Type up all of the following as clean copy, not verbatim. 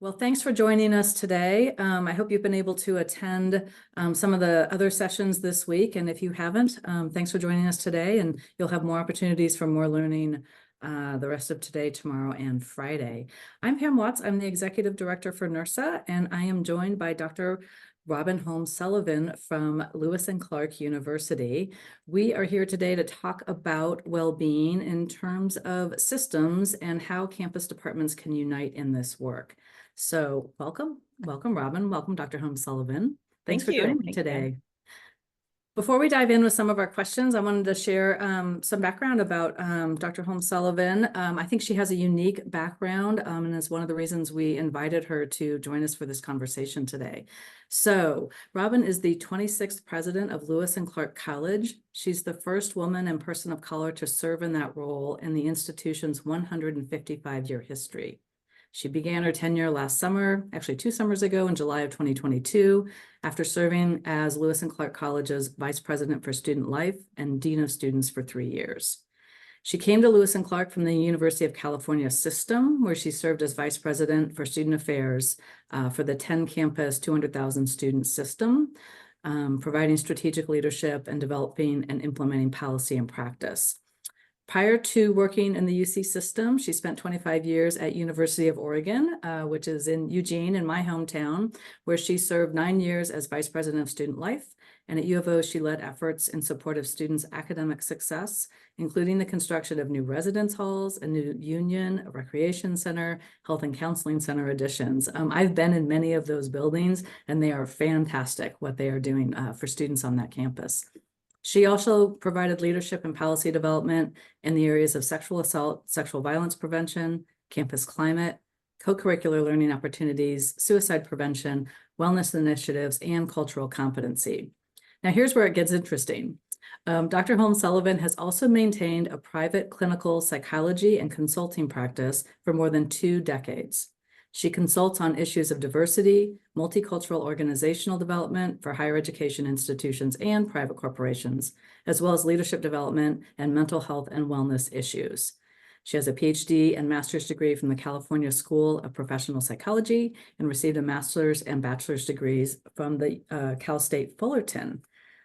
Well, thanks for joining us today. I hope you've been able to attend some of the other sessions this week. And if you haven't, thanks for joining us today. And you'll have more opportunities for more learning the rest of today, tomorrow, and Friday. I'm Pam Watts. I'm the Executive Director for NERSA, and I am joined by Dr. Robin Holmes Sullivan from Lewis and Clark University. We are here today to talk about well-being in terms of systems and how campus departments can unite in this work. So welcome, Robin. Welcome, Dr. Holmes Sullivan. Thanks for joining me today. Before we dive in with some of our questions, I wanted to share some background about Dr. Holmes Sullivan. I think she has a unique background, and it's one of the reasons we invited her to join us for this conversation today. So Robin is the 26th president of Lewis and Clark College. She's the first woman and person of color to serve in that role in the institution's 155-year history. She began her tenure last summer, actually 2 summers ago in July of 2022, after serving as Lewis and Clark College's Vice President for Student Life and Dean of Students for 3 years. She came to Lewis and Clark from the University of California system, where she served as Vice President for Student Affairs for the 10-campus, 200,000 student system, providing strategic leadership and developing and implementing policy and practice. Prior to working in the UC system, she spent 25 years at University of Oregon, which is in Eugene, in my hometown, where she served 9 years as Vice President of Student Life. And at U of O, she led efforts in support of students' academic success, including the construction of new residence halls, a new union, a recreation center, health and counseling center additions. I've been in many of those buildings, and they are fantastic what they are doing for students on that campus. She also provided leadership and policy development in the areas of sexual assault, sexual violence prevention, campus climate, co-curricular learning opportunities, suicide prevention, wellness initiatives, and cultural competency. Now, here's where it gets interesting. Dr. Holmes Sullivan has also maintained a private clinical psychology and consulting practice for more than 2 decades. She consults on issues of diversity, multicultural organizational development for higher education institutions and private corporations, as well as leadership development and mental health and wellness issues. She has a PhD and master's degree from the California School of Professional Psychology and received a master's and bachelor's degrees from the Cal State Fullerton.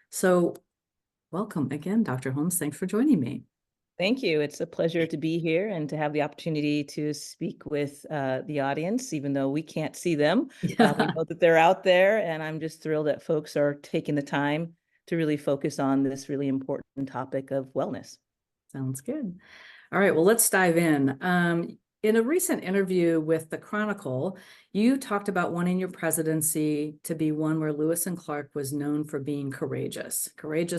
So welcome again, Dr. Holmes. Thanks for joining me. Thank you. It's a pleasure to be here and to have the opportunity to speak with the audience, even though we can't see them. Yeah. We know that they're out there, and I'm just thrilled that folks are taking the time to really focus on this really important topic of wellness. Sounds good. All right, well, let's dive in. In a recent interview with the Chronicle, you talked about wanting your presidency to be one where Lewis and Clark was known for being courageous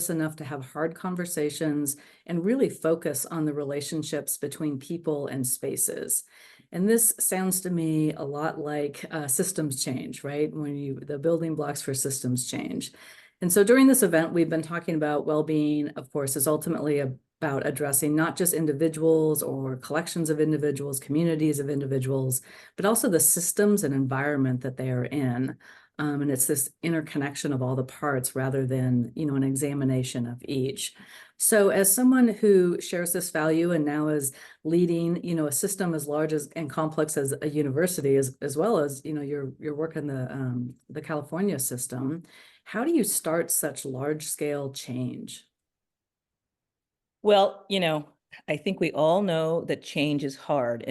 enough to have hard conversations and really focus on the relationships between people and spaces. And this sounds to me a lot like systems change, right? When the building blocks for systems change. And so during this event, we've been talking about well-being, of course, is ultimately about addressing not just individuals or collections of individuals, communities of individuals, but also the systems and environment that they are in. And it's this interconnection of all the parts rather than, an examination of each. So as someone who shares this value and now is leading, a system as large and complex as a university, as well as, your work in the California system, how do you start such large-scale change? Well, I think we all know that change is hard.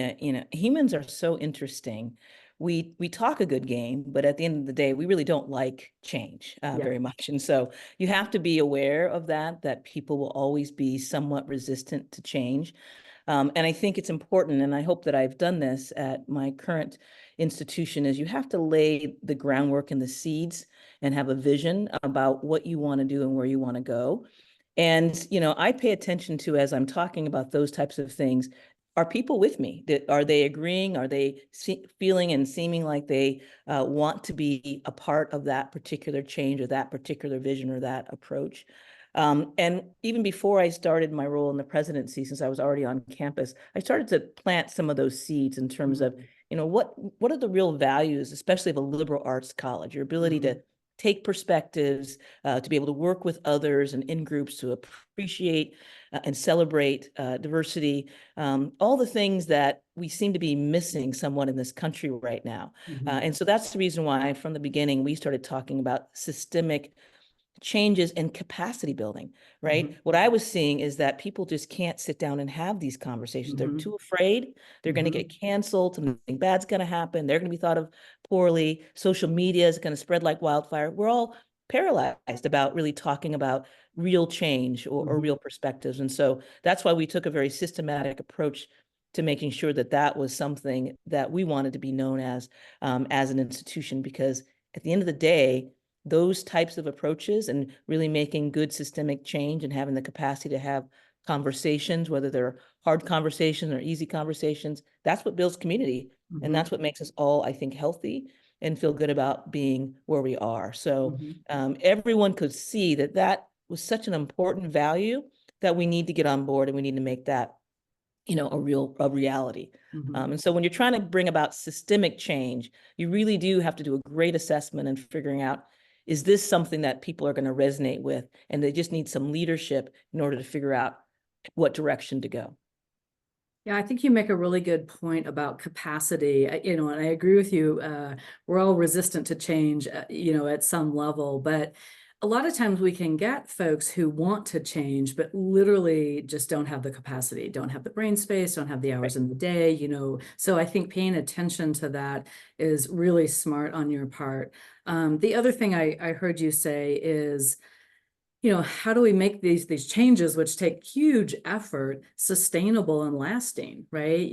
Humans are so interesting. We talk a good game, but at the end of the day, we really don't like change very much. And so you have to be aware of that people will always be somewhat resistant to change. And I think it's important, and I hope that I've done this at my current institution, is you have to lay the groundwork and the seeds and have a vision about what you want to do and where you want to go. And, I pay attention to, as I'm talking about those types of things, are people with me? Are they agreeing? Are they feeling and seeming like they want to be a part of that particular change or that particular vision or that approach? And even before I started my role in the presidency, since I was already on campus, I started to plant some of those seeds in terms of, what are the real values, especially of a liberal arts college, your ability to take perspectives, to be able to work with others and in groups to appreciate and celebrate diversity, all the things that we seem to be missing somewhat in this country right now. And so that's the reason why from the beginning we started talking about systemic changes in capacity building, right? What I was seeing is that people just can't sit down and have these conversations. They're too afraid. They're going to get canceled. Something bad's going to happen. They're going to be thought of poorly. Social media is going to spread like wildfire. We're all paralyzed about really talking about real change or real perspectives. And so that's why we took a very systematic approach to making sure that that was something that we wanted to be known as an institution, because at the end of the day, those types of approaches and really making good systemic change and having the capacity to have conversations, whether they're hard conversations or easy conversations, that's what builds community. And that's what makes us all, I think, healthy and feel good about being where we are. So everyone could see that that was such an important value that we need to get on board, and we need to make that, a reality. And so when you're trying to bring about systemic change, you really do have to do a great assessment and figuring out, is this something that people are going to resonate with? And they just need some leadership in order to figure out what direction to go. Yeah, I think you make a really good point about capacity, and I agree with you. We're all resistant to change, at some level, but a lot of times we can get folks who want to change, but literally just don't have the capacity, don't have the brain space, don't have the hours in the day, So I think paying attention to that is really smart on your part. The other thing I heard you say is, how do we make these changes, which take huge effort, sustainable and lasting, right?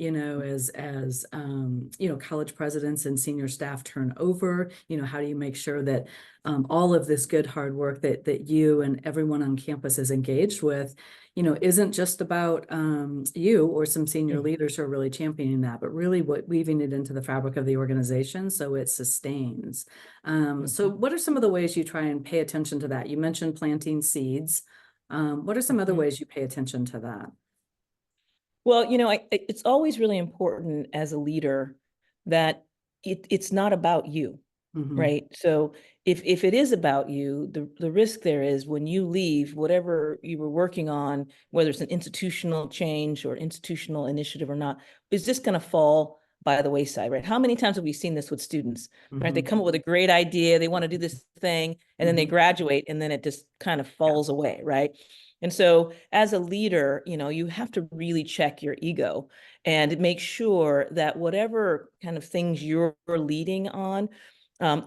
As college presidents and senior staff turn over, how do you make sure that all of this good hard work that you and everyone on campus is engaged with, isn't just about you or some senior leaders who are really championing that, but really weaving it into the fabric of the organization so it sustains. So what are some of the ways you try and pay attention to that? You mentioned planting seeds. What are some other ways you pay attention to that? Well, it's always really important as a leader that it's not about you. Right. So if it is about you, the risk there is when you leave, whatever you were working on, whether it's an institutional change or institutional initiative or not, is just going to fall by the wayside, right? How many times have we seen this with students, right? They come up with a great idea, they want to do this thing, and then they graduate, and then it just kind of falls away, right? And so as a leader, you have to really check your ego and make sure that whatever kind of things you're leading on,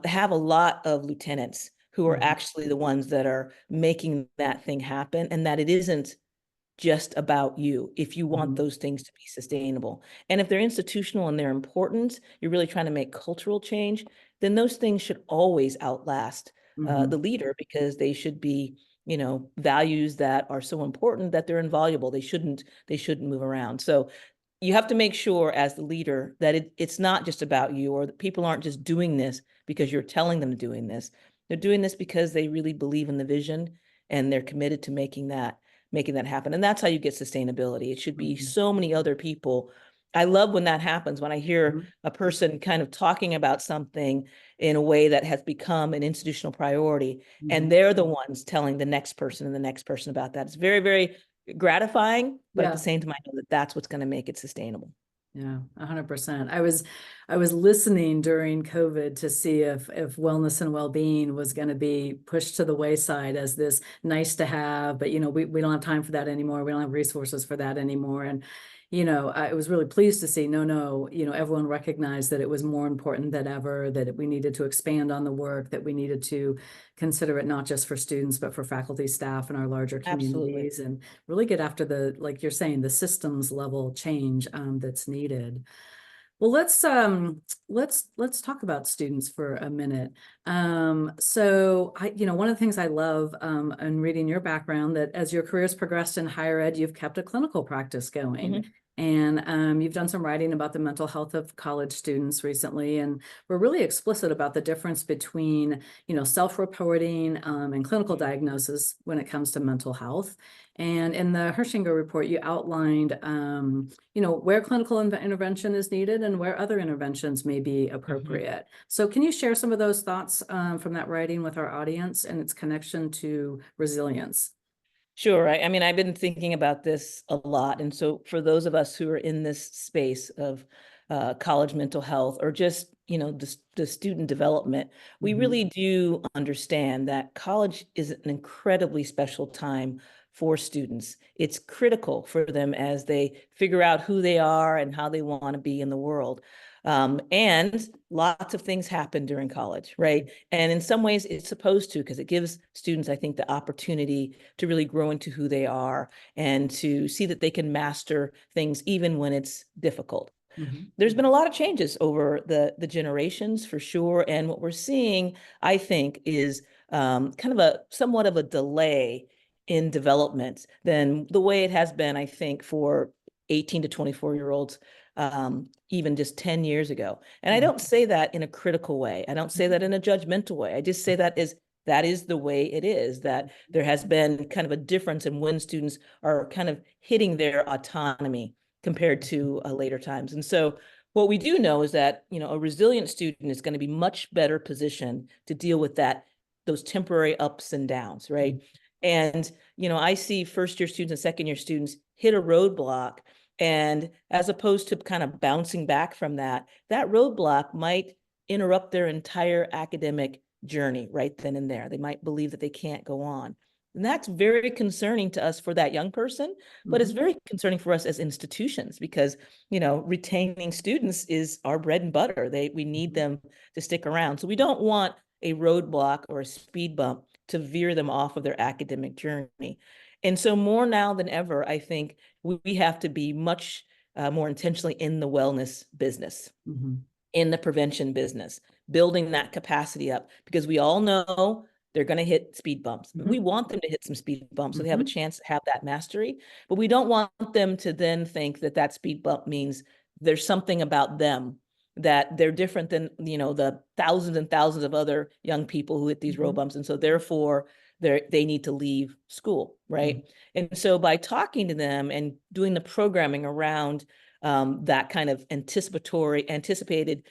have a lot of lieutenants who are actually the ones that are making that thing happen, and that it isn't just about you if you want those things to be sustainable. And if they're institutional and they're important, you're really trying to make cultural change, then those things should always outlast the leader, because they should be, values that are so important that they're invaluable. They shouldn't move around. So you have to make sure as the leader that it's not just about you, or that people aren't just doing this because you're telling them to doing this. They're doing this because they really believe in the vision and they're committed to making that happen. And that's how you get sustainability. It should be so many other people. I love when that happens, when I hear a person kind of talking about something in a way that has become an institutional priority, and they're the ones telling the next person and the next person about that. It's very, very gratifying, but at the same time, I know that that's what's going to make it sustainable. Yeah, 100%. I was listening during COVID to see if wellness and well-being was going to be pushed to the wayside as this nice to have, but we don't have time for that anymore. We don't have resources for that anymore. And I was really pleased to see, no, everyone recognized that it was more important than ever, that we needed to expand on the work, that we needed to consider it not just for students, but for faculty, staff, and our larger communities, and really get after like you're saying, the systems level change that's needed. Well, let's talk about students for a minute. So one of the things I love in reading your background, that as your career's progressed in higher ed, you've kept a clinical practice going. And you've done some writing about the mental health of college students recently, and we're really explicit about the difference between, self-reporting and clinical diagnosis when it comes to mental health. And in the Hershinger report, you outlined, where clinical intervention is needed and where other interventions may be appropriate. So can you share some of those thoughts from that writing with our audience and its connection to resilience? Sure. I mean, I've been thinking about this a lot. And so for those of us who are in this space of college mental health or just, the student development, we really do understand that college is an incredibly special time for students. It's critical for them as they figure out who they are and how they want to be in the world. And lots of things happen during college, right? And in some ways it's supposed to, because it gives students, I think, the opportunity to really grow into who they are and to see that they can master things even when it's difficult. There's been a lot of changes over the generations for sure. And what we're seeing, I think, is kind of a somewhat of a delay in development than the way it has been, I think, for 18 to 24-year-olds, even just 10 years ago. And I don't say that in a critical way. I don't say that in a judgmental way. I just say that is the way it is, that there has been kind of a difference in when students are kind of hitting their autonomy compared to later times. And so what we do know is that, a resilient student is going to be much better positioned to deal with those temporary ups and downs, right? And, I see first-year students and second-year students hit a roadblock, and as opposed to kind of bouncing back from that roadblock might interrupt their entire academic journey right then and there. They might believe that they can't go on. And that's very concerning to us for that young person, but it's very concerning for us as institutions because, retaining students is our bread and butter. We need them to stick around. So we don't want a roadblock or a speed bump to veer them off of their academic journey. And so more now than ever, I think we have to be much more intentionally in the wellness business, in the prevention business, building that capacity up, because we all know they're going to hit speed bumps. We want them to hit some speed bumps so they have a chance to have that mastery, but we don't want them to then think that speed bump means there's something about them, that they're different than, the thousands and thousands of other young people who hit these road bumps. And so therefore they need to leave school, right? And so by talking to them and doing the programming around that kind of anticipated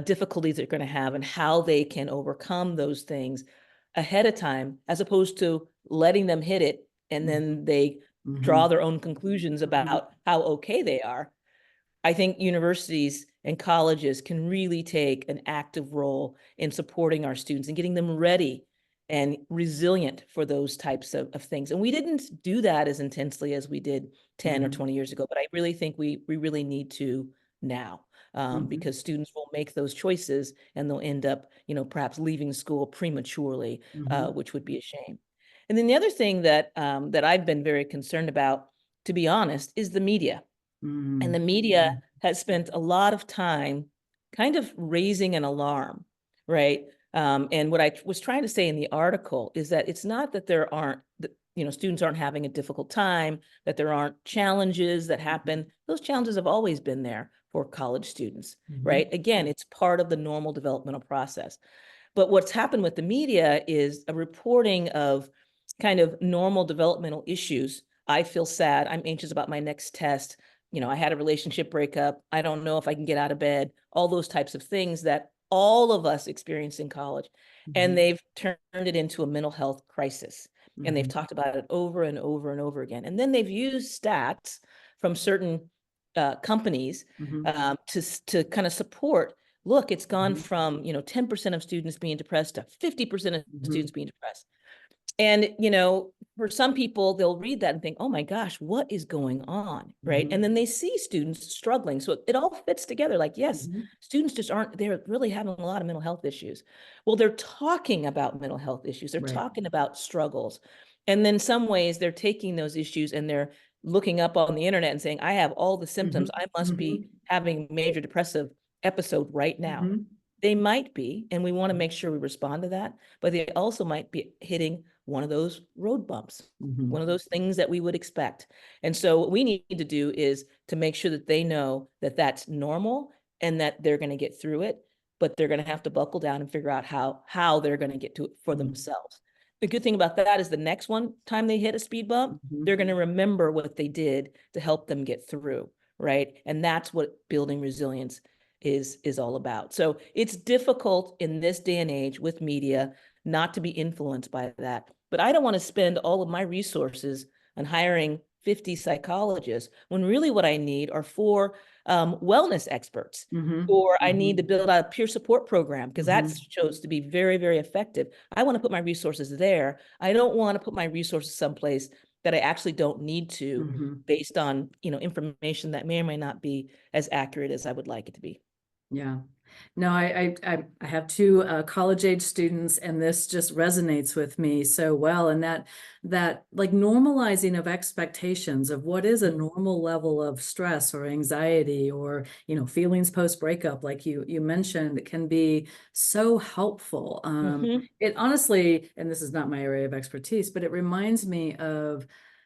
difficulties they're going to have and how they can overcome those things ahead of time, as opposed to letting them hit it and then they draw their own conclusions about how okay they are. I think universities and colleges can really take an active role in supporting our students and getting them ready and resilient for those types of things. And we didn't do that as intensely as we did 10 or 20 years ago, but I really think we really need to now, because students will make those choices and they'll end up, perhaps leaving school prematurely, which would be a shame. And then the other thing that I've been very concerned about, to be honest, is the media. And the media has spent a lot of time kind of raising an alarm, right? And what I was trying to say in the article is that it's not that there aren't, students aren't having a difficult time, that there aren't challenges that happen. Those challenges have always been there for college students, right? Again, it's part of the normal developmental process. But what's happened with the media is a reporting of kind of normal developmental issues. I feel sad. I'm anxious about my next test. I had a relationship breakup. I don't know if I can get out of bed, all those types of things that all of us experience in college. And they've turned it into a mental health crisis. And they've talked about it over and over and over again. And then they've used stats from certain companies to kind of support, look, it's gone from, 10% of students being depressed to 50% of students being depressed. And, for some people, they'll read that and think, oh my gosh, what is going on, right? And then they see students struggling. So it all fits together. Like, yes, students just they're really having a lot of mental health issues. Well, they're talking about mental health issues. They're talking about struggles. And then some ways they're taking those issues and they're looking up on the internet and saying, I have all the symptoms. I must be having major depressive episode right now. They might be, and we want to make sure we respond to that, but they also might be hitting one of those road bumps, one of those things that we would expect. And so what we need to do is to make sure that they know that that's normal and that they're going to get through it, but they're going to have to buckle down and figure out how they're going to get to it for themselves. The good thing about that is the next one time they hit a speed bump, they're going to remember what they did to help them get through, right? And that's what building resilience is all about. So it's difficult in this day and age with media not to be influenced by that. but I don't want to spend all of my resources on hiring 50 psychologists when really what I need are 4 wellness experts, or I need to build out a peer support program because that shows to be very, very effective. I want to put my resources there. I don't want to put my resources someplace that I actually don't need to based on, information that may or may not be as accurate as I would like it to be. Yeah. No, I have 2 college age students, and this just resonates with me so well. And that like normalizing of expectations of what is a normal level of stress or anxiety or feelings post breakup, like you mentioned, can be so helpful. It honestly, and this is not my area of expertise, but it reminds me of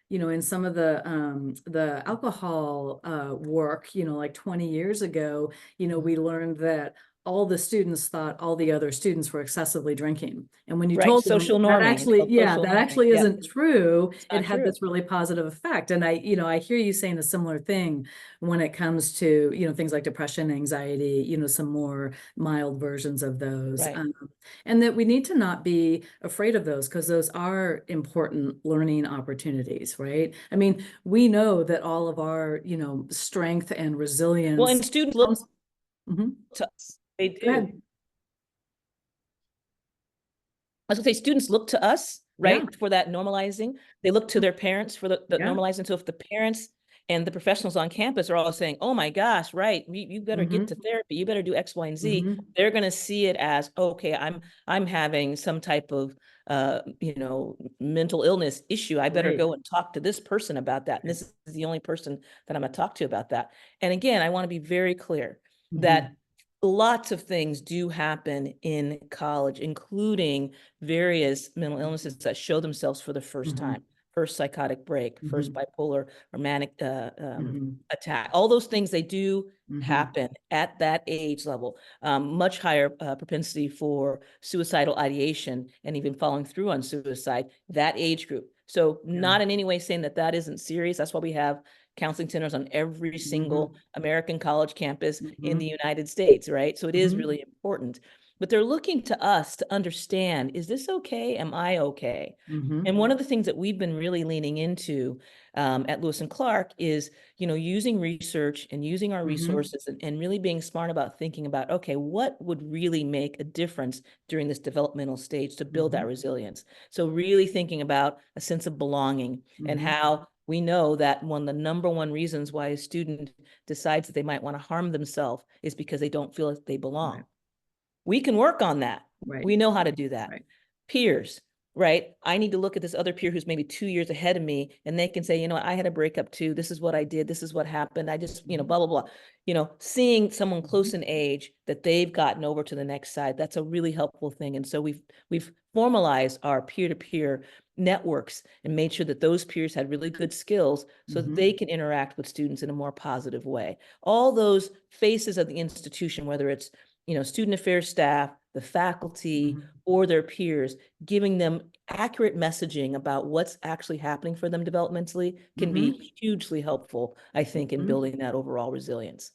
in some of the alcohol work, like 20 years ago, we learned that all the students thought all the other students were excessively drinking. And when you Right, told them social that norming. It's called social that norming. actually Yeah, isn't true, it's it not had true. this really positive effect. And I hear you saying a similar thing when it comes to, things like depression, anxiety, some more mild versions of those. Right. And that we need to not be afraid of those, because those are important learning opportunities, right? I mean, we know that all of our, strength and Well, resilience and students look comes. Mhm. to us. They Go do. ahead. I was gonna say students look to us, Yeah, right, for that normalizing. They look to their parents for the yeah. normalizing. So if the parents and the professionals on campus are all saying, "Oh my gosh, right, you better get to therapy, you better do X, Y, and Z," they're going to see it as, okay, I'm having some type of mental illness issue. I better Right. go and talk to this person about that. And this is the only person that I'm going to talk to about that. And again, I want to be very clear that lots of things do happen in college, including various mental illnesses that show themselves for the first time. First psychotic break, first bipolar or manic attack. All those things, they do happen at that age level. Much higher propensity for suicidal ideation and even following through on suicide, that age group. So not in any way saying that that isn't serious. That's why we have counseling centers on every single American college campus in the United States, right? So it is really important. But they're looking to us to understand, is this okay? Am I okay? And one of the things that we've been really leaning into at Lewis and Clark is, using research and using our resources and really being smart about thinking about, okay, what would really make a difference during this developmental stage to build that resilience? So really thinking about a sense of belonging and how we know that one of the number one reasons why a student decides that they might want to harm themselves is because they don't feel like they belong. Right. We can work on that. Right. We know how to do that. Right. Peers, right? I need to look at this other peer who's maybe 2 years ahead of me, and they can say, I had a breakup too. This is what I did. This is what happened. I just, blah, blah, blah. Seeing someone close in age that they've gotten over to the next side, that's a really helpful thing. And so we've formalized our peer-to-peer networks and made sure that those peers had really good skills so that they can interact with students in a more positive way. All those faces of the institution, whether it's student affairs staff, the faculty, or their peers, giving them accurate messaging about what's actually happening for them developmentally can be hugely helpful, I think, in building that overall resilience.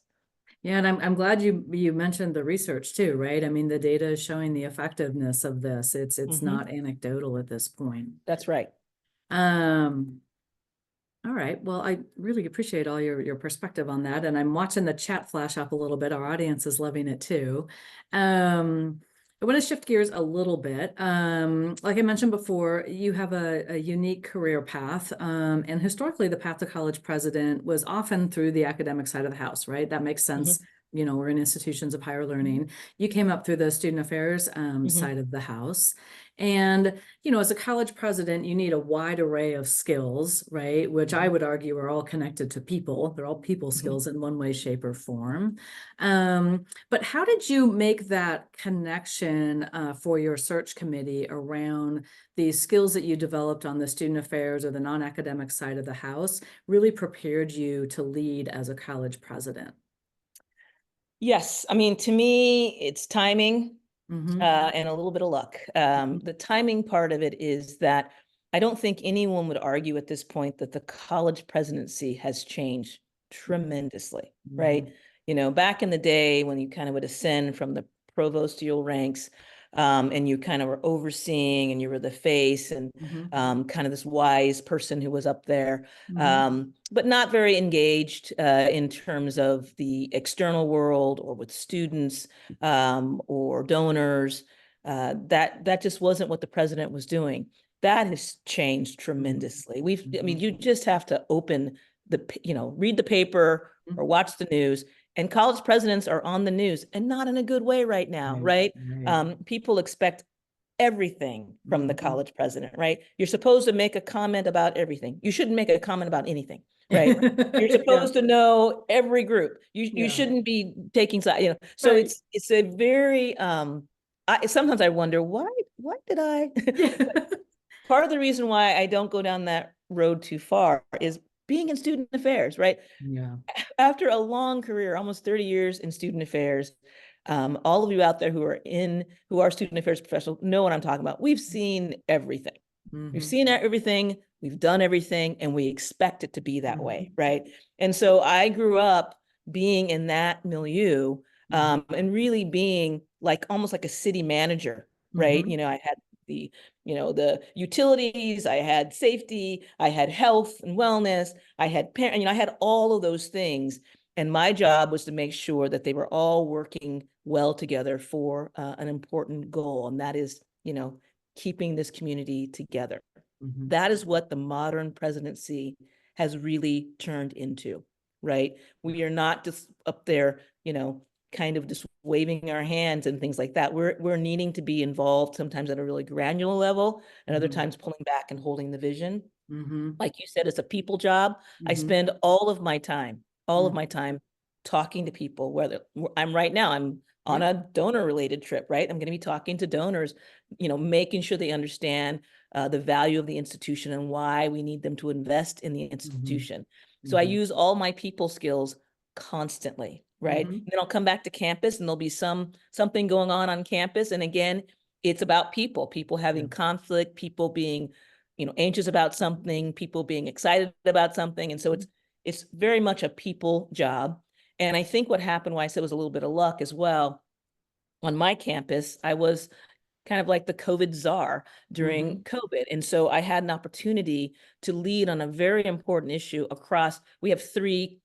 Yeah, and I'm glad you mentioned the research too, right? I mean, the data is showing the effectiveness of this. It's not anecdotal at this point. That's right. All right. Well, I really appreciate all your perspective on that. And I'm watching the chat flash up a little bit. Our audience is loving it too. I want to shift gears a little bit. Like I mentioned before, you have a unique career path. And historically, the path to college president was often through the academic side of the house, right? That makes sense. We're in institutions of higher learning. You came up through the student affairs side of the house. And, as a college president, you need a wide array of skills, right? Which I would argue are all connected to people. They're all people skills in one way, shape, or form. But how did you make that connection for your search committee around these skills that you developed on the student affairs or the non-academic side of the house really prepared you to lead as a college president? Yes. I mean, to me, it's timing and a little bit of luck. The timing part of it is that I don't think anyone would argue at this point that the college presidency has changed tremendously, right? Back in the day when you kind of would ascend from the provostial ranks, and you kind of were overseeing, and you were the face, and kind of this wise person who was up there, but not very engaged in terms of the external world or with students or donors. That just wasn't what the president was doing. That has changed tremendously. I mean, you just have to open read the paper or watch the news, and college presidents are on the news, and not in a good way right now, right? People expect everything from the college president, right? You're supposed to make a comment about everything. You shouldn't make a comment about anything, right? You're supposed to know every group. You shouldn't be taking side, So it's a very sometimes I wonder why did I part of the reason why I don't go down that road too far is being in student affairs, right? Yeah. After a long career, almost 30 years in student affairs, all of you out there who are student affairs professionals know what I'm talking about. We've seen everything. We've seen everything, we've done everything, and we expect it to be that way, right? And so I grew up being in that milieu, and really being like almost like a city manager, right? I had the utilities, I had safety, I had health and wellness, I had parent, I had all of those things. And my job was to make sure that they were all working well together for an important goal. And that is, keeping this community together. That is what the modern presidency has really turned into, right? We are not just up there, kind of just waving our hands and things like that. We're needing to be involved sometimes at a really granular level, and other times pulling back and holding the vision. Like you said, it's a people job. I spend all of my time talking to people, whether I'm on a donor related trip, right? I'm going to be talking to donors, making sure they understand the value of the institution and why we need them to invest in the institution. So I use all my people skills constantly, right? And then I'll come back to campus, and there'll be something going on campus. And again, it's about people having conflict, people being, anxious about something, people being excited about something. And so it's very much a people job. And I think what happened, why I said it was a little bit of luck as well, on my campus, I was kind of like the COVID czar during COVID. And so I had an opportunity to lead on a very important issue across, we have three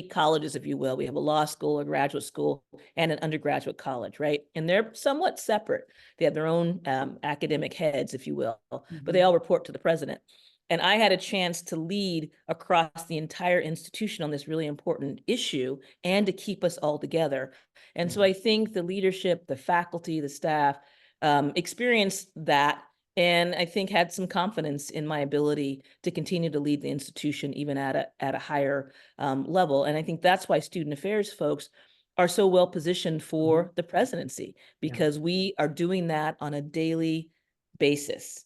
colleges, if you will. We have a law school, a graduate school, and an undergraduate college, right? And they're somewhat separate. They have their own academic heads, if you will, but they all report to the president. And I had a chance to lead across the entire institution on this really important issue and to keep us all together. And so I think the leadership, the faculty, the staff experienced that, and I think had some confidence in my ability to continue to lead the institution even at a higher level. And I think that's why student affairs folks are so well positioned for the presidency, because we are doing that on a daily basis.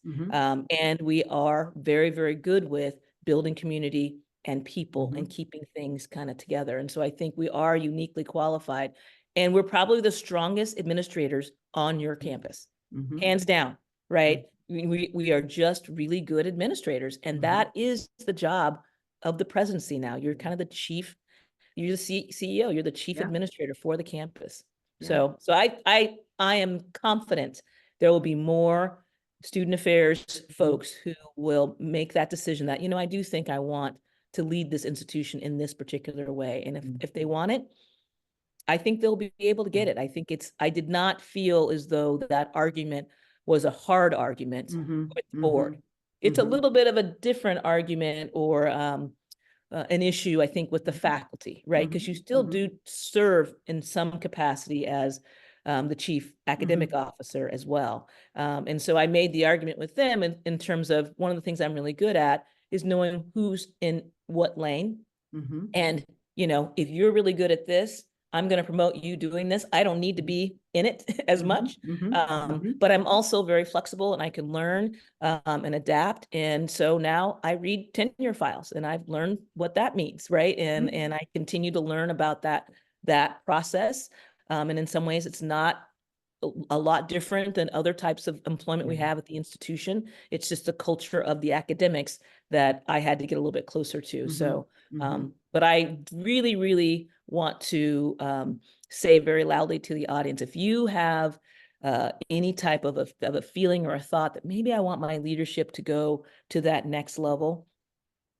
And we are very, very good with building community and people and keeping things kind of together. And so I think we are uniquely qualified, and we're probably the strongest administrators on your campus, hands down, right? We are just really good administrators, and that is the job of the presidency now. You're kind of the chief, you're the CEO, you're the chief administrator for the campus. So I am confident there will be more student affairs folks who will make that decision that, I do think I want to lead this institution in this particular way. And if they want it, I think they'll be able to get it. I did not feel as though that argument was a hard argument with the board. It's a little bit of a different argument or an issue, I think, with the faculty, right? Because you still do serve in some capacity as the chief academic officer as well. And so I made the argument with them in terms of, one of the things I'm really good at is knowing who's in what lane. And, if you're really good at this, I'm going to promote you doing this. I don't need to be in it as much, but I'm also very flexible, and I can learn and adapt. And so now I read tenure files, and I've learned what that means, right? And I continue to learn about that process. And in some ways, it's not a lot different than other types of employment we have at the institution. It's just the culture of the academics that I had to get a little bit closer to. So, but I really, really want to say very loudly to the audience, if you have any type of a feeling or a thought that maybe I want my leadership to go to that next level,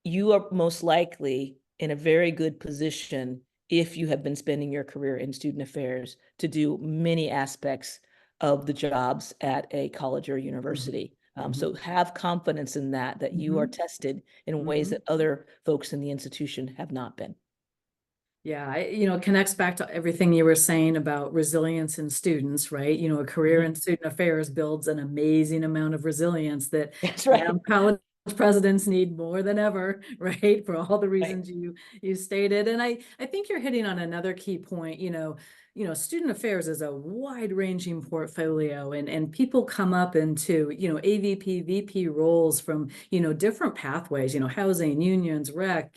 you are most likely in a very good position if you have been spending your career in student affairs to do many aspects of the jobs at a college or university. So have confidence in that you are tested in ways that other folks in the institution have not been. Yeah, it connects back to everything you were saying about resilience in students, right? A career in student affairs builds an amazing amount of resilience that That's right. college presidents need more than ever, right? For all the Right. reasons you stated. And I think you're hitting on another key point. Student affairs is a wide-ranging portfolio, and people come up into, AVP, VP roles from, different pathways, housing, unions, rec,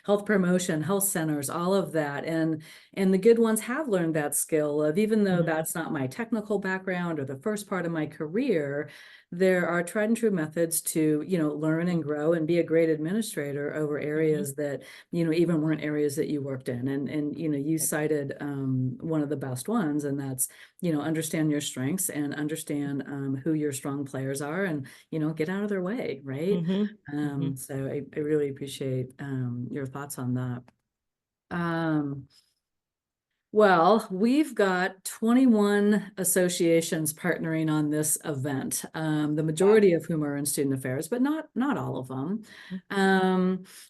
health promotion, health centers, all of that. And the good ones have learned that skill of, even though that's not my technical background or the first part of my career, there are tried and true methods to, learn and grow and be a great administrator over areas that, even weren't areas that you worked in. And you cited one of the best ones, and that's, understand your strengths and understand who your strong players are, and, get out of their way, right? So I really appreciate your thoughts on that. Well, we've got 21 associations partnering on this event, the majority of whom are in student affairs, but not all of them.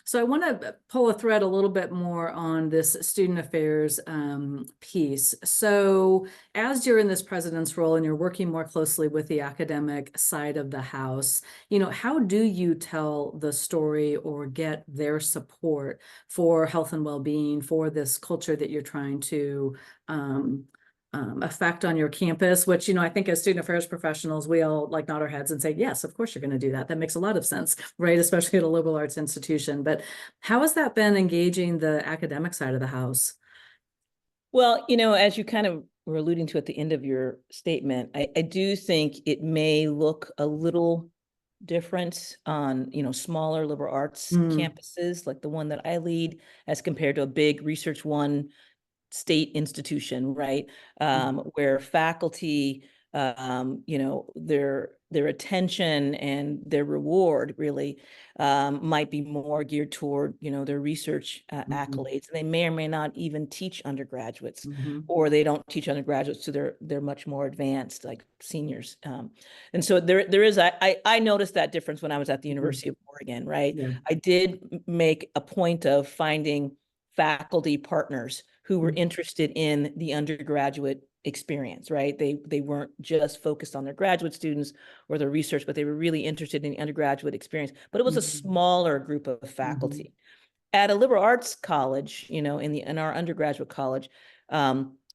So I want to pull a thread a little bit more on this student affairs piece. So as you're in this president's role and you're working more closely with the academic side of the house, how do you tell the story or get their support for health and well-being, for this culture that you're trying to affect on your campus, which, I think as student affairs professionals, we all like nod our heads and say, yes, of course you're going to do that. That makes a lot of sense, right? Especially at a liberal arts institution. But how has that been engaging the academic side of the house? Well, as you kind of were alluding to at the end of your statement, I do think it may look a little different on, smaller liberal arts campuses like the one that I lead as compared to a big Research One state institution, right? Where faculty, their attention and their reward really might be more geared toward, their research accolades. And they may or may not even teach undergraduates, or they don't teach undergraduates, so they're much more advanced, like seniors. And so there is, I noticed that difference when I was at the University of Oregon, right? Yeah. I did make a point of finding faculty partners who were interested in the undergraduate experience, right? They weren't just focused on their graduate students or their research, but they were really interested in the undergraduate experience. But it was a smaller group of faculty. At a liberal arts college, in our undergraduate college,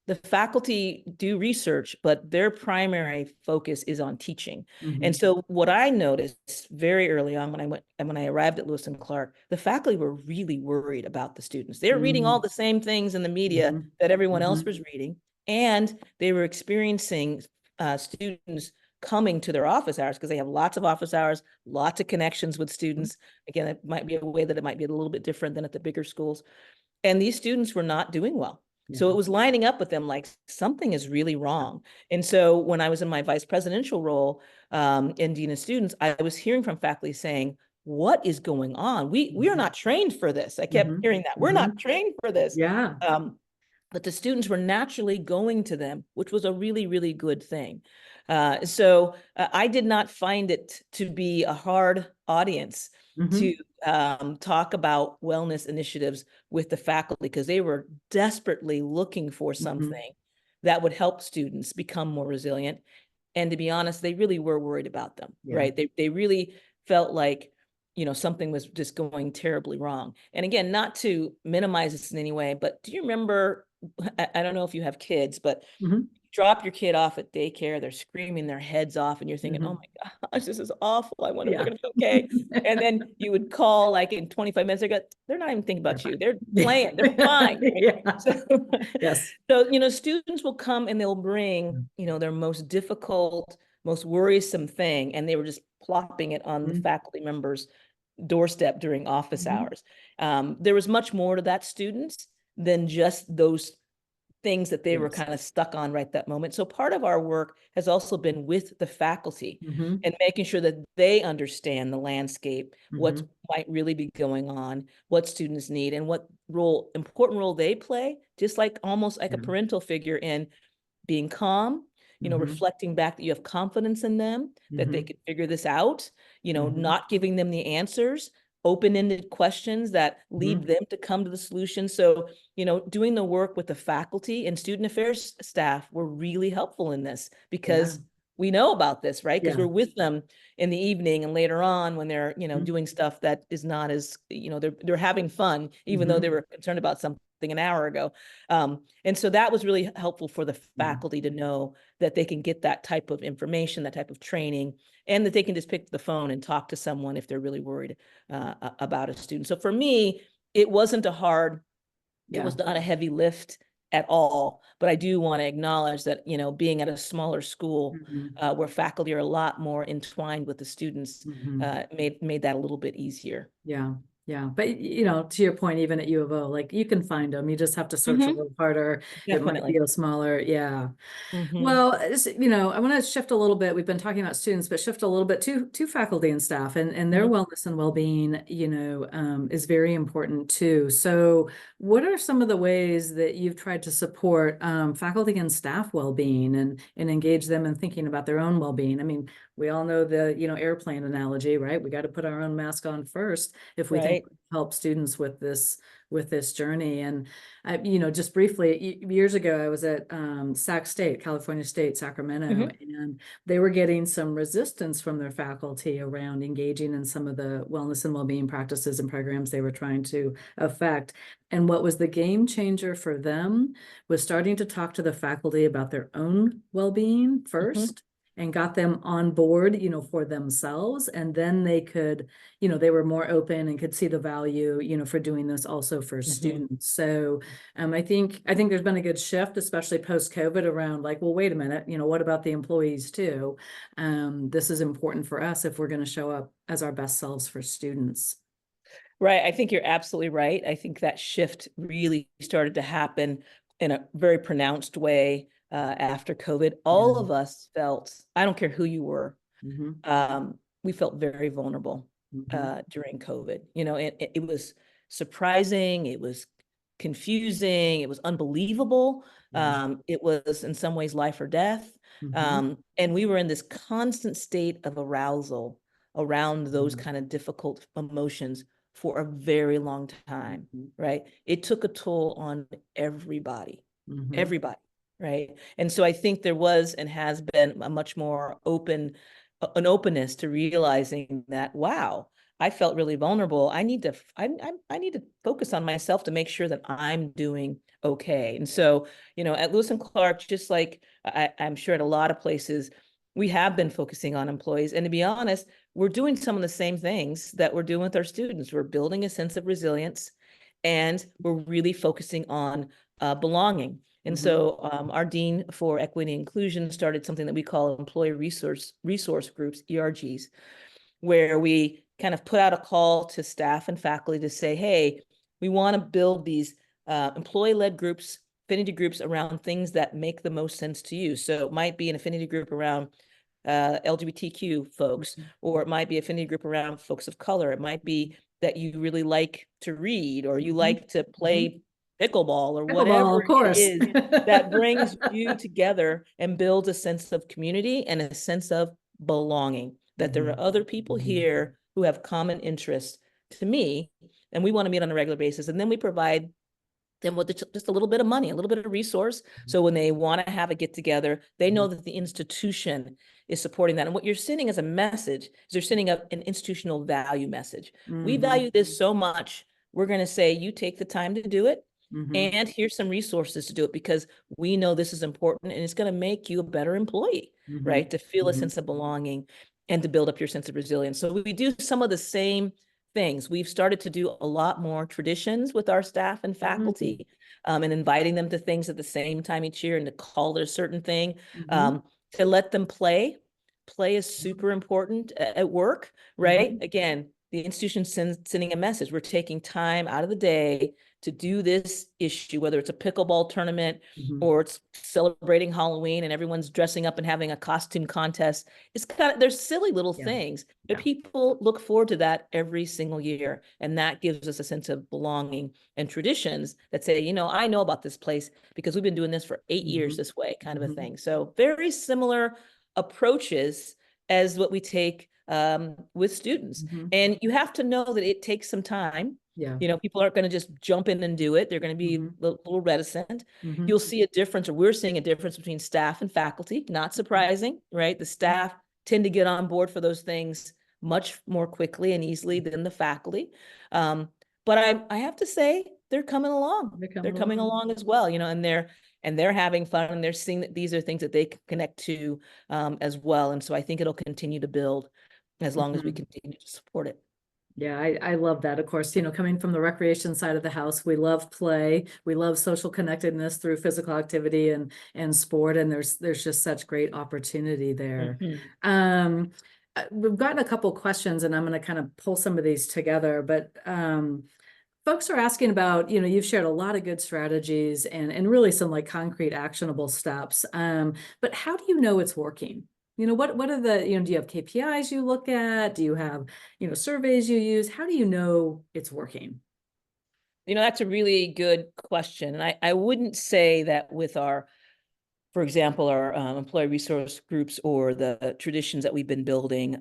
the faculty do research, but their primary focus is on teaching. And so what I noticed very early on when I arrived at Lewis and Clark, the faculty were really worried about the students. They were reading all the same things in the media that everyone else was reading, and they were experiencing students coming to their office hours because they have lots of office hours, lots of connections with students. Again, it might be a way that it might be a little bit different than at the bigger schools. And these students were not doing well. So it was lining up with them like something is really wrong. And so when I was in my vice presidential role in Dean of Students, I was hearing from faculty saying, what is going on? We are not trained for this. I kept hearing that. We're not trained for this. Yeah. But the students were naturally going to them, which was a really, really good thing. So I did not find it to be a hard audience to talk about wellness initiatives with the faculty, because they were desperately looking for something that would help students become more resilient. And to be honest, they really were worried about them, right? They really felt like, something was just going terribly wrong. And again, not to minimize this in any way, but do you remember, I don't know if you have kids, but drop your kid off at daycare, they're screaming their heads off, and you're thinking, oh my gosh, this is awful. I wonder if they're going to be okay. And then you would call like in 25 minutes, they're not even thinking about you. They're playing, they're fine. Right? Yes. So, students will come and they'll bring, their most difficult, most worrisome thing, and they were just plopping it on the faculty members' doorstep during office hours. There was much more to that student than just those things that they were Yes. kind of stuck on right that moment. So part of our work has also been with the faculty Mm-hmm. and making sure that they understand the landscape, what Mm-hmm. might really be going on, what students need, and what important role they play, just like almost like a Yeah. parental figure in being calm, Mm-hmm. reflecting back that you have confidence in them, that they Mm-hmm. can figure this out, Mm-hmm. not giving them the answers, open-ended questions that lead Mm-hmm. them to come to the solution. So, doing the work with the faculty and student affairs staff were really helpful in this Yeah. because we know about this, right? Because Yeah. we're with them in the evening and later on when they're, Mm-hmm. doing stuff that is not as, they're having fun, even though they Mm-hmm. were concerned about something an hour ago. And so that was really helpful for the Yeah. faculty to know that they can get that type of information, that type of training, and that they can just pick the phone and talk to someone if they're really worried about a student. So for me, it wasn't it Yeah. was not a heavy lift at all. But I do want to acknowledge that, being at a smaller school Mm-hmm. where faculty are a lot more entwined with the students Mm-hmm. made that a little bit easier. Yeah. Yeah. But to your point, even at U of O, like you can find them. You just have to search a Hmm. little harder. It might be Definitely. a smaller. Yeah. Hmm. Well, I want to shift a little bit. We've been talking about students, but shift a little bit to faculty and staff, and their Hmm. wellness and well-being, is very important too. So, what are some of the ways that you've tried to support faculty and staff well-being and engage them in thinking about their own well-being? I mean, we all know the airplane analogy, right? We got to put our own mask on first if we think Right. help students with this journey. And just briefly, years ago, I was at Sac State, California State, Sacramento, Hmm. and they were getting some resistance from their faculty around engaging in some of the wellness and well-being practices and programs they were trying to affect. And what was the game changer for them was starting to talk to the faculty about their own well-being Hmm. first and got them on board, for themselves. And then they could, they were more open and could see the value, for doing this also for Hmm. students. So I think there's been a good shift, especially post-COVID, around like, well, wait a minute, what about the employees too? This is important for us if we're going to show up as our best selves for students. Right. I think you're absolutely right. I think that shift really started to happen in a very pronounced way after COVID. All Yeah. of us felt, I don't care who you were, Mm-hmm. we felt very vulnerable Mm-hmm. during COVID. It was surprising. It was confusing. It was unbelievable. Yeah. It was in some ways life or death. Mm-hmm. And we were in this constant state of arousal around those kind of difficult emotions for a very long time, Mm-hmm. right? It took a toll on Mm-hmm. everybody, right? And so I think there was and has been a much more an openness to realizing that, wow, I felt really vulnerable. I need to focus on myself to make sure that I'm doing okay. And so, at Lewis and Clark, just like I'm sure at a lot of places, we have been focusing on employees. And to be honest, we're doing some of the same things that we're doing with our students. We're building a sense of resilience and we're really focusing on belonging. And Mm-hmm. so our Dean for Equity and Inclusion started something that we call employee resource groups, ERGs, where we kind of put out a call to staff and faculty to say, hey, we want to build these employee-led groups, affinity groups around things that make the most sense to you. So it might be an affinity group around LGBTQ folks, or it might be affinity group around folks of color. It might be that you really like to read or you Mm-hmm. like to Mm-hmm. play pickleball or Pickleball, whatever of it course. is that brings you together and builds a sense of community and a sense of belonging, that there Mm-hmm. are other people Mm-hmm. here who have common interests to me, and we want to meet on a regular basis. And then we provide them with just a little bit of money, a little bit of resource. So when they want to have a get together, they know that the institution is supporting that. And what you're sending as a message is they're sending up an institutional value message. We Mm-hmm. value this so much. We're going to say, you take the time to do it. Mm-hmm. And here's some resources to do it because we know this is important and it's going to make you a better employee, Mm-hmm. right? To feel a Mm-hmm. sense of belonging and to build up your sense of resilience. So we do some of the same things. We've started to do a lot more traditions with our staff and Mm-hmm. faculty, and inviting them to things at the same time each year and to call it a certain thing, Mm-hmm. to let them play. Play is super important at work, right? Mm-hmm. Again, the institution sending a message. We're taking time out of the day to do this issue, whether it's a pickleball tournament or it's celebrating Halloween and everyone's dressing up and having a costume contest. It's there's silly little things, but people look forward to that every single year. And that gives us a sense of belonging and traditions that say, you know, I know about this place because we've been doing this for 8 years this way, kind of a thing. So very similar approaches as what we take with students. And you have to know that it takes some time. You know, people aren't going to just jump in and do it. They're going to be a little reticent. You'll see a difference, or we're seeing a difference between staff and faculty. Not surprising, right? The staff tend to get on board for those things much more quickly and easily than the faculty. But I have to say, they're coming along. They're coming along as well, you know, and they're having fun, and they're seeing that these are things that they can connect to as well. And so I think it'll continue to build as long as we continue to support it. Yeah, I love that. Of course, you know, coming from the recreation side of the house, we love play. We love social connectedness through physical activity and sport. And there's just such great opportunity there. We've gotten a couple questions, and I'm going to kind of pull some of these together, but folks are asking about, you know, you've shared a lot of good strategies and really some like concrete actionable steps. But how do you know it's working? You know, what are the, you know, do you have KPIs you look at? Do you have, you know, surveys you use? How do you know it's working? You know, that's a really good question. And I wouldn't say that with our, for example, our employee resource groups or the traditions that we've been building,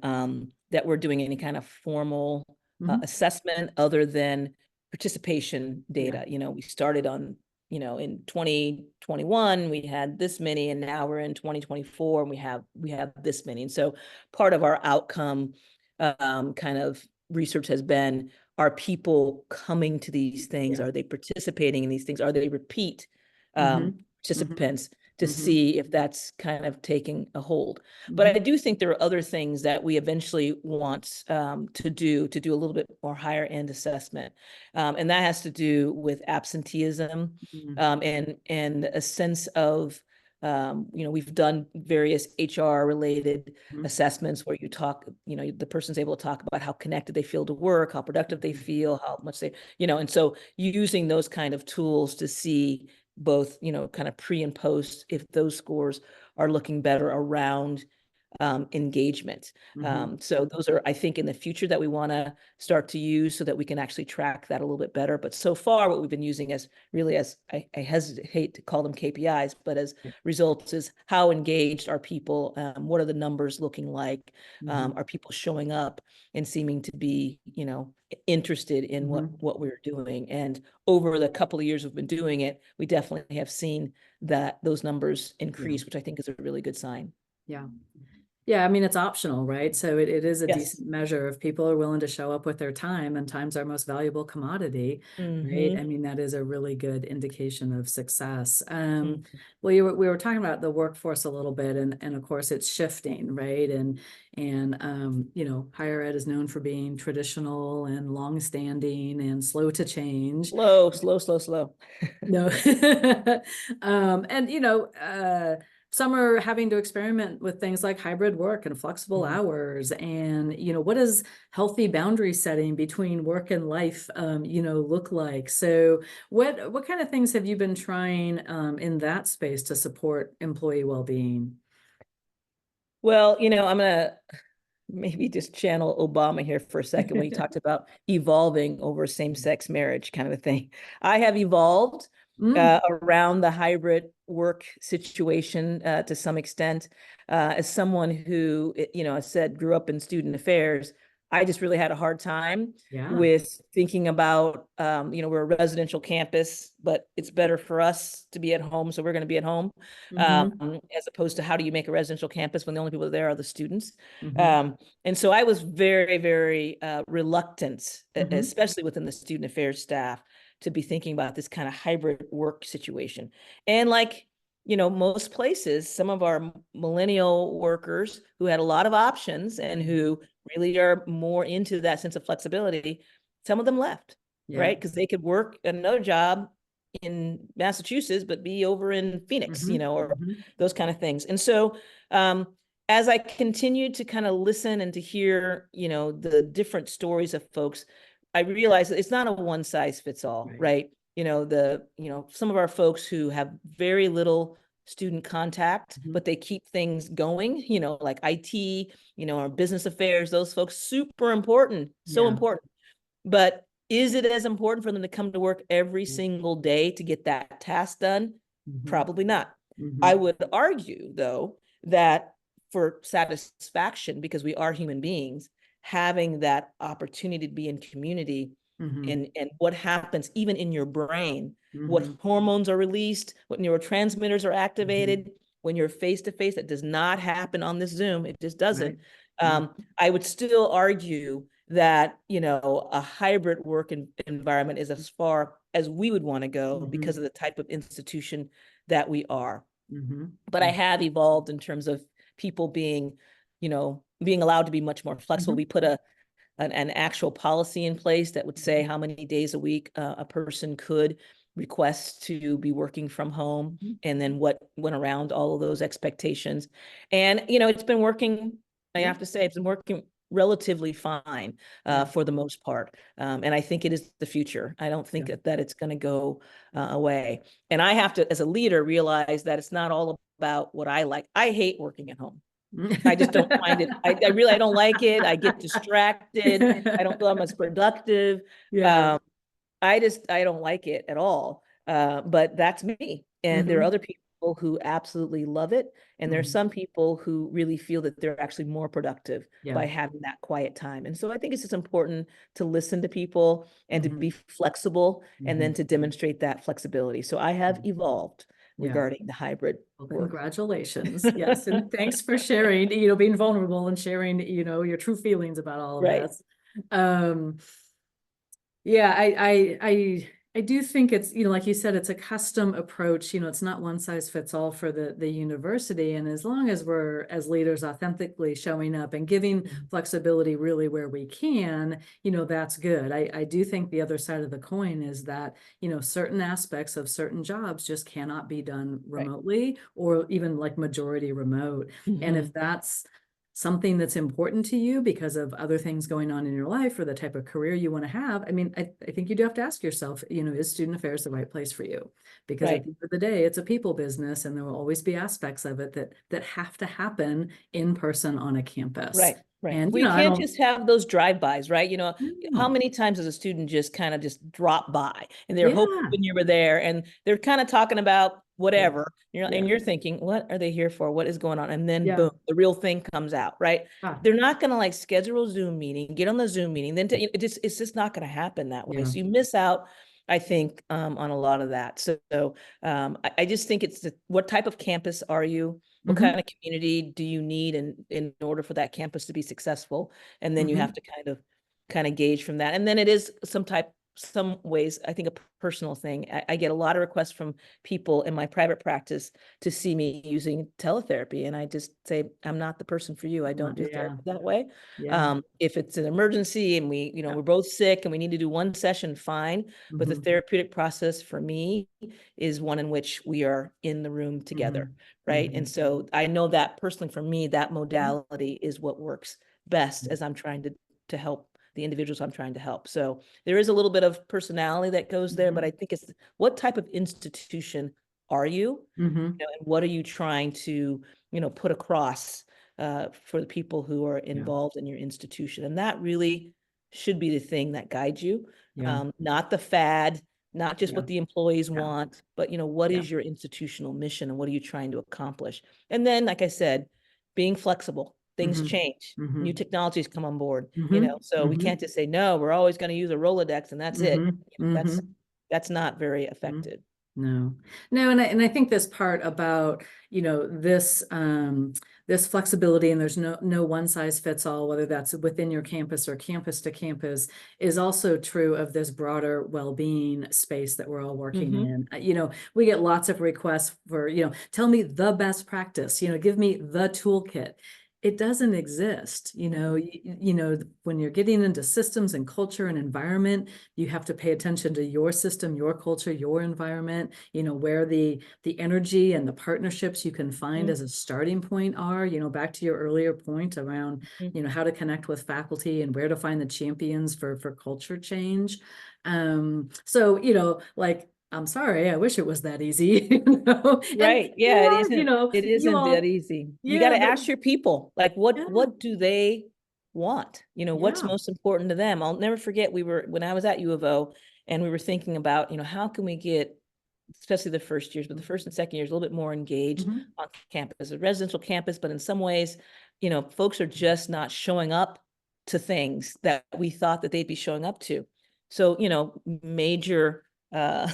that we're doing any kind of formal assessment other than participation data. You know, we started on, you know, in 2021, we had this many, and now we're in 2024 and we have this many. And so part of our outcome kind of research has been, are people coming to these things? Are they participating in these things? Are they repeat participants? To see if that's kind of taking a hold. But I do think there are other things that we eventually want to do a little bit more higher end assessment. And that has to do with absenteeism and a sense of, you know, we've done various HR related assessments where you talk, you know, the person's able to talk about how connected they feel to work, how productive they feel, how much they, you know, and so using those kind of tools to see both, you know, kind of pre and post, if those scores are looking better around engagement. So those are, I think, in the future that we want to start to use so that we can actually track that a little bit better. But so far, what we've been using as really, as I hesitate to call them KPIs, but as results, is how engaged are people? What are the numbers looking like? Are people showing up and seeming to be, you know, interested in what we're doing? And over the couple of years we've been doing it, we definitely have seen that those numbers increase, which I think is a really good sign. Yeah, I mean, it's optional, right? So it is a decent measure if people are willing to show up with their time, and time's our most valuable commodity, right? I mean, that is a really good indication of success. Well, we were talking about the workforce a little bit, and of course it's shifting, right? And you know, higher ed is known for being traditional and long-standing and slow to change. Slow. No. And you know, some are having to experiment with things like hybrid work and flexible hours, and you know, what does healthy boundary setting between work and life you know, look like? So what kind of things have you been trying in that space to support employee well-being? Well, you know, I'm gonna maybe just channel Obama here for a second when he talked about evolving over same-sex marriage, kind of a thing. I have evolved around the hybrid work situation to some extent. As someone who, you know, I said grew up in student affairs, I just really had a hard time with thinking about, you know, we're a residential campus, but it's better for us to be at home, so we're going to be at home, as opposed to how do you make a residential campus when the only people there are the students. And so I was very, very reluctant, especially within the student affairs staff, to be thinking about this kind of hybrid work situation. And like, you know, most places, some of our millennial workers who had a lot of options and who really are more into that sense of flexibility, some of them left, right? Because they could work another job in Massachusetts, but be over in Phoenix, you know, or those kind of things. And so as I continued to kind of listen and to hear, the different stories of folks, I realized that it's not a one size fits all, right? Some of our folks who have very little student contact, but they keep things going, like IT, our business affairs, those folks, super important, so important. But is it as important for them to come to work every single day to get that task done? Probably not. I would argue, though, that for satisfaction, because we are human beings, having that opportunity to be in community and what happens even in your brain, what hormones are released, what neurotransmitters are activated when you're face to face. That does not happen on this Zoom. It just doesn't. I would still argue that, a hybrid work environment is as far as we would want to go because of the type of institution that we are. But I have evolved in terms of people being allowed to be much more flexible. We put an actual policy in place that would say how many days a week a person could request to be working from home, and then what went around all of those expectations. And, it's been working, I have to say, it's been working relatively fine for the most part. And I think it is the future. I don't think that it's going to go away. And I have to, as a leader, realize that it's not all about what I like. I hate working at home. I just don't find it. I don't like it. I get distracted. I don't feel I'm as productive. I don't like it at all. But that's me. And there are other people who absolutely love it. And there are some people who really feel that they're actually more productive by having that quiet time. And so I think it's just important to listen to people and to be flexible and then to demonstrate that flexibility. So I have evolved regarding the hybrid Well, work. Congratulations. Yes. And thanks for sharing, being vulnerable and sharing, your true feelings about all of this. I do think it's, like you said, it's a custom approach. It's not one size fits all for the university. And as long as we're, as leaders, authentically showing up and giving flexibility really where we can, that's good. I do think the other side of the coin is that, certain aspects of certain jobs just cannot be done remotely or even like majority remote. And if that's something that's important to you because of other things going on in your life or the type of career you want to have, I think you do have to ask yourself, is student affairs the right place for you? Because at the end of the day, it's a people business, and there will always be aspects of it that have to happen in person on a campus. Right. And we can't just have those drive-bys, right? How many times does a student just kind of just drop by and they're hoping you were there and they're kind of talking about whatever, and you're thinking, what are they here for? What is going on? And then boom, the real thing comes out, right? They're not going to like schedule a Zoom meeting, get on the Zoom meeting, then it's just not going to happen that way. So you miss out, I think, on a lot of that. So I just think it's what type of campus are you? What kind of community do you need in order for that campus to be successful? And then you have to kind of gauge from that. And then it is some ways, I think, a personal thing. I get a lot of requests from people in my private practice to see me using teletherapy. And I just say, I'm not the person for you. I don't do therapy that way. If it's an emergency and we're both sick and we need to do one session, fine. But the therapeutic process for me is one in which we are in the room together. Right. And so I know that personally for me, that modality is what works best as I'm trying to help the individuals I'm trying to help. So there is a little bit of personality that goes there, but I think it's what type of institution are you? And what are you trying to, put across for the people who are involved in your institution? And that really should be the thing that guides you, not the fad, not just what the employees want, but, what is your institutional mission and what are you trying to accomplish? And then, like I said, being flexible. Things change. New technologies come on board, so we can't just say, no, we're always going to use a Rolodex and that's it. That's not very effective. No. And I think this part about, this, this flexibility, and there's no one size fits all, whether that's within your campus or campus to campus, is also true of this broader well-being space that we're all working in. We get lots of requests for, tell me the best practice, give me the toolkit. it doesn't exist. When you're getting into systems and culture and environment, you have to pay attention to your system, your culture, your environment, where the energy and the partnerships you can find Mhm. as a starting point are, back to your earlier point around, Mhm. how to connect with faculty and where to find the champions for culture change. So, like, I'm sorry, I wish it was that easy, and Right. Yeah, it or, isn't. It you isn't that all, easy. You got yeah, to ask your people, like, yeah, what do they want? What's yeah. most important to them? I'll never forget, when I was at U of O, and we were thinking about, how can we get, especially the first years, but the first and second years, a little bit more engaged Mhm. on campus, a residential campus, but in some ways, folks are just not showing up to things that we thought that they'd be showing up to. So, major uh,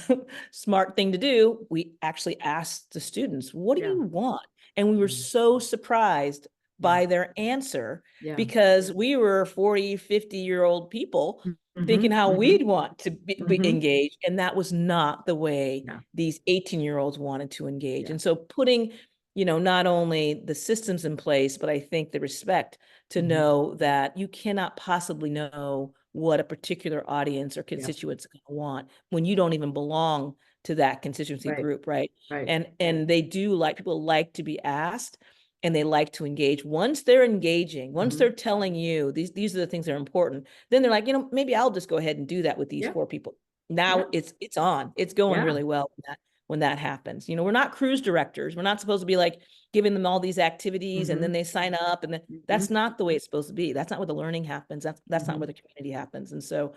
smart thing to do, we actually asked the students, what do Yeah. you want? And we were Mhm. so surprised Yeah. by their answer, Yeah. because we were 40, 50-year-old people thinking Mhm. how Mhm. we'd want to be Mhm. engaged. And that was not the way Yeah. these 18-year-olds wanted to engage. Yeah. And so putting, not only the systems in place, but I think the respect to Mhm. know that you cannot possibly know what a particular audience or Yeah. constituents want when you don't even belong to that constituency Right. group, right? Right. And they do like, people like to be asked, and they like to engage. Once they're engaging, once Mhm. they're telling you these are the things that are important, then they're like, maybe I'll just go ahead and do that with these Yeah. 4 people. Yeah. Now it's on. It's going Yeah. really well when that happens. We're not cruise directors. We're not supposed to be like giving them all these activities and then Mhm. they sign up, and then that's Mhm. not the way it's supposed to be. That's not where the learning happens. That's not where Mhm. the community happens. And so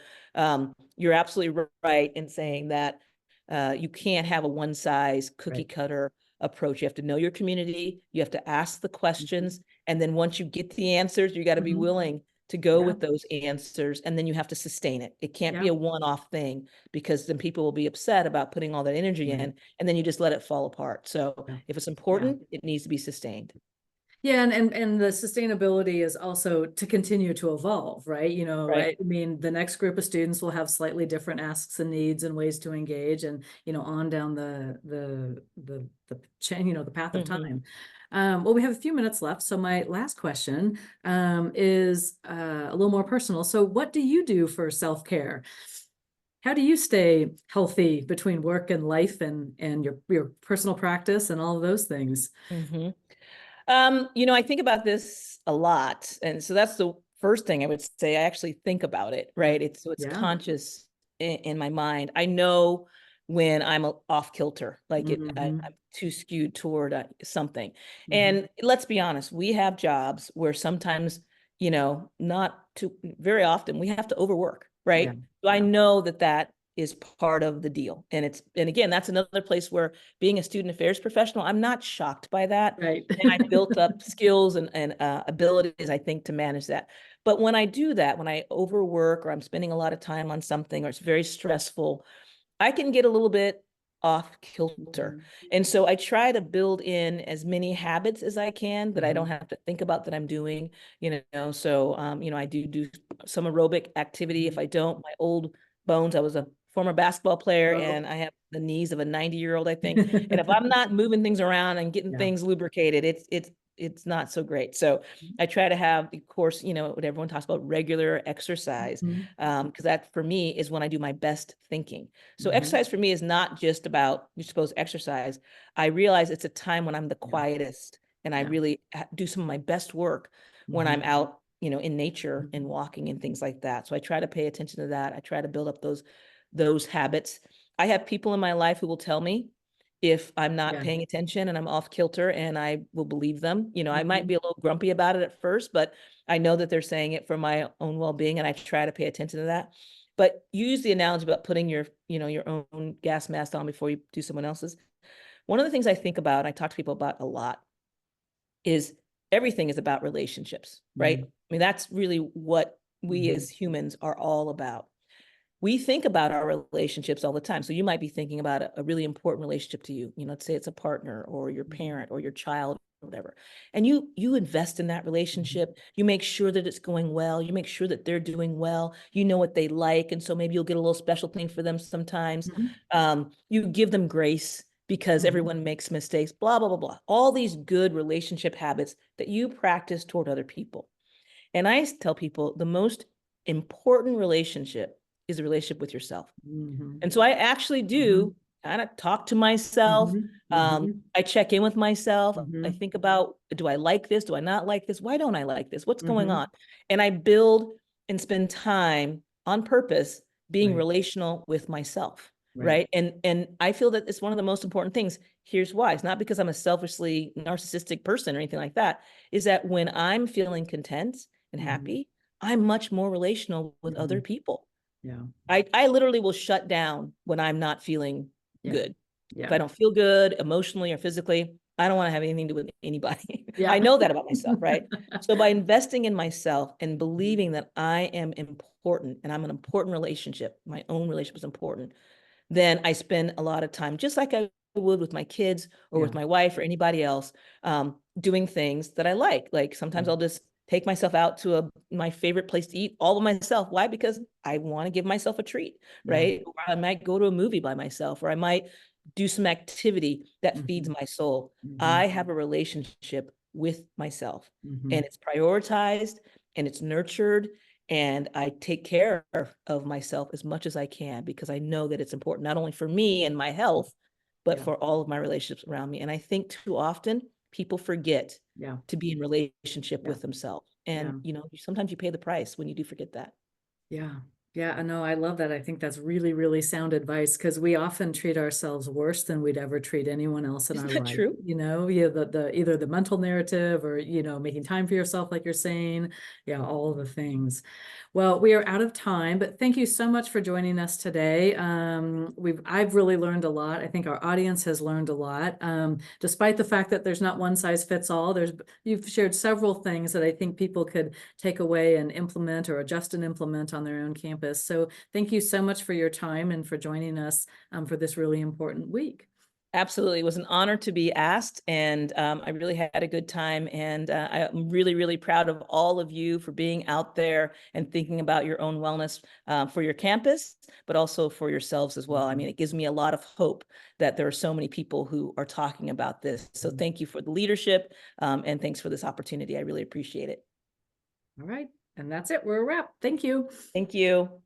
you're absolutely right in saying that you can't have a one size cookie Right. cutter approach. You have to know your community. You have to ask the Mhm. questions. And then once you get the answers, you got to be Mhm. willing to go Yeah. with those answers. And then you have to sustain it. It can't be Yeah. a one-off thing, because then people will be upset about putting all that energy Right. in, and then you just let it fall apart. So Yeah. if it's Yeah. important, it needs to be sustained. Yeah, and the sustainability is also to continue to evolve, right? Right. I mean, the next group of students will have slightly different asks and needs and ways to engage, and on down the chain, the path of Mhm. time. Well, we have a few minutes left, so my last question is a little more personal. So, what do you do for self-care? How do you stay healthy between work and life and your personal practice and all of those things? Mhm. I think about this a lot. And so that's the first thing I would say. I actually think about it, Yeah. right? It's Yeah. conscious in my mind. I know when I'm off kilter, like Hmm. I'm too skewed toward something. Hmm. And let's be honest, we have jobs where sometimes, not too very often, we have to overwork, Yeah. right? So I Yeah. know that is part of the deal. And again, that's another place where, being a student affairs professional, I'm not shocked by that. Right. And I built up skills and abilities, I think, to manage that. But when I do that, when I overwork, or I'm spending a lot of time on something, or it's very stressful, I can get a little bit off kilter. Mhm. And so I try to build in as many habits as I can that I don't Mhm. have to think about that I'm doing, So, I do some aerobic activity. If Mhm. I don't, my old bones, I was a former basketball player, Oh. and I have the knees of a 90-year-old, I think. And if I'm not moving things around and getting Yeah. things lubricated, it's not so great. So I try to have, of course, what everyone talks about, regular exercise, Mhm. because that for me is when I do my best thinking. So Mhm. exercise for me is not just about, you're supposed to exercise. I realize it's a time when I'm the Yeah. quietest, and I Yeah. really do some of my best work when I'm Mhm. out, in nature and Mhm. walking and things like that. So I try to pay attention to that. I try to build up those habits. I have people in my life who will tell me if I'm not Yeah. paying attention and I'm off kilter, and I will believe them. I might Mhm. be a little grumpy about it at first, but I know that they're saying it for my own well-being, and I try to pay attention to that. But you use the analogy about putting your own gas mask on before you do someone else's. One of the things I think about, I talk to people about a lot, is everything is about relationships, right? Mhm. I mean, that's really what we Mhm. as humans are all about. We think about our relationships all the time. So you might be thinking about a really important relationship to you. Let's say it's a partner or your Mhm. parent or your child or whatever. And you invest in that Mhm. relationship. You make sure that it's going well. You make sure that they're doing well. You know what they like. And so maybe you'll get a little special thing for them sometimes. Mhm. You give them grace because Mhm. everyone makes mistakes, blah, blah, blah, blah. All these good relationship habits that you practice toward other people. And I tell people the most important relationship is a relationship with yourself. Mhm. And so I actually do Mhm. kind of talk to myself. Mhm. Mhm. I check in with myself. I Mhm. think about, do I like this? Do I not like this? Why don't I like this? What's going Mhm. on? And I build and spend time on purpose being Right. relational with myself. Right. Right. And I feel that it's one of the most important things. Here's why. It's not because I'm a selfishly narcissistic person or anything like that. Is that when I'm feeling content and Mhm. happy, I'm much more relational with other Mhm. people. Yeah. I literally will shut down when I'm not feeling Yeah. good. If Yeah. I don't feel good emotionally or physically, I don't want to have anything to do with anybody. Yeah. I know that about myself, right? So by investing in myself and Mhm. believing that I am important and I'm an important relationship, my own relationship is important, then I spend a lot of time, just like I would with my kids or with Yeah. my wife or anybody else, doing things that I like. Like sometimes Yeah. I'll just take myself out to my favorite place to eat all by myself. Why? Because I want to give myself a treat, Yeah. right? Or I might go to a movie by myself, or I might do some activity that feeds Mhm. my soul. Mhm. I have a relationship with myself, and Mhm. it's prioritized and it's nurtured, and I take care of myself as much as I can because I know that it's important, not only for me and my health, but Yeah. for all of my relationships around me. And I think too often people forget Yeah. to be in relationship Yeah. with themselves. Yeah. And, sometimes you pay the price when you do forget that. Yeah. Yeah, I know. I love that. I think that's really, really sound advice because we often treat ourselves worse than we'd ever treat anyone else in our Isn't that life. true? Yeah, the either the mental narrative or, making time for yourself, like you're saying. Yeah, all the things. Well, we are out of time, but thank you so much for joining us today. I've really learned a lot. I think our audience has learned a lot. Despite the fact that there's not one size fits all, you've shared several things that I think people could take away and implement or adjust and implement on their own campus. So thank you so much for your time and for joining us for this really important week. Absolutely. It was an honor to be asked, and I really had a good time. And I'm really, really proud of all of you for being out there and thinking about your own wellness for your campus, but also for yourselves as well. I mean, it gives me a lot of hope that there are so many people who are talking about this. So thank you for the leadership, and thanks for this opportunity. I really appreciate it. All right. And that's it. We're a wrap. Thank you. Thank you.